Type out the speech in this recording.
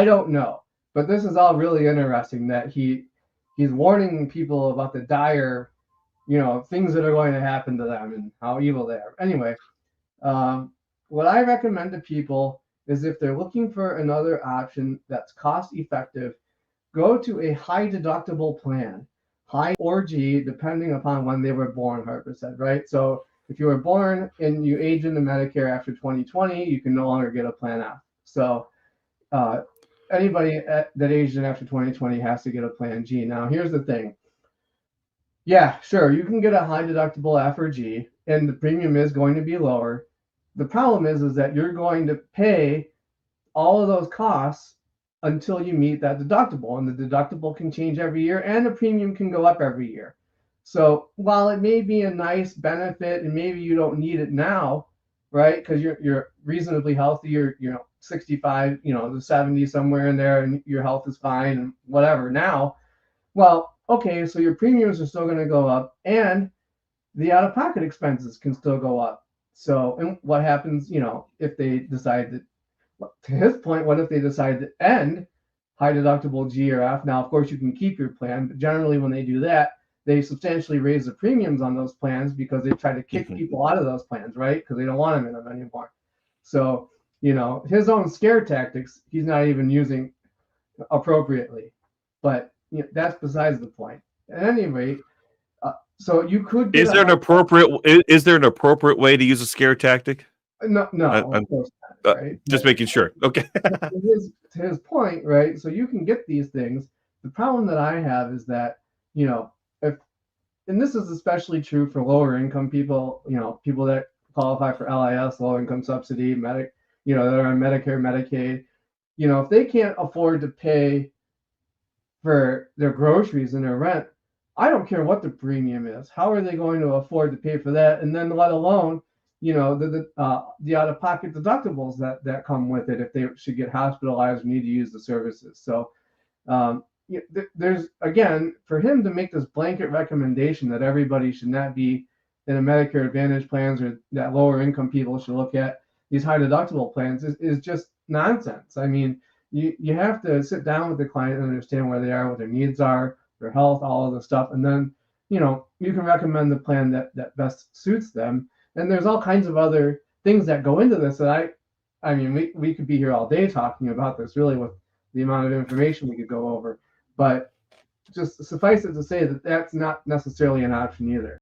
I don't know, but this is all really interesting that he's warning people about the dire, things that are going to happen to them and how evil they are. Anyway, um, what I recommend to people is if they're looking for another option that's cost effective, go to a high deductible plan, high or G, depending upon when they were born, Harper said, right? So if you were born and you age into Medicare after 2020, you can no longer get a plan F. So uh, anybody that aged in after 2020 has to get a plan G. Now, here's the thing. Yeah, sure, you can get a high deductible F or G, and the premium is going to be lower. The problem is that you're going to pay all of those costs until you meet that deductible, and the deductible can change every year, and the premium can go up every year. So while it may be a nice benefit, and maybe you don't need it now, right? Because you're reasonably healthy, you're 65, the 70s somewhere in there, and your health is fine and whatever now. Well, okay, so your premiums are still going to go up, and the out-of-pocket expenses can still go up. So, and what happens, if they decide that, to his point, what if they decide to end high deductible G or F? Now, of course, you can keep your plan, but generally when they do that, they substantially raise the premiums on those plans because they try to kick people out of those plans, right? Because they don't want them in them anymore. So, his own scare tactics, he's not even using appropriately. But that's besides the point. At any rate, so you could get is there an appropriate way to use a scare tactic? No, of course not, right? Just making sure. Okay. to his point, right? So you can get these things. The problem that I have is that, if, and this is especially true for lower income people, people that qualify for LIS, low income subsidy, that are on Medicare, Medicaid, if they can't afford to pay for their groceries and their rent, I don't care what the premium is. How are they going to afford to pay for that? And then let alone, the out-of-pocket deductibles that come with it if they should get hospitalized or need to use the services. So there's, again, for him to make this blanket recommendation that everybody should not be in a Medicare Advantage plans, or that lower income people should look at these high deductible plans is just nonsense. I mean, you have to sit down with the client and understand where they are, what their needs are, their health, all of the stuff, and then you can recommend the plan that best suits them. And there's all kinds of other things that go into this that I mean, we could be here all day talking about this, really, with the amount of information we could go over. But just suffice it to say that that's not necessarily an option either.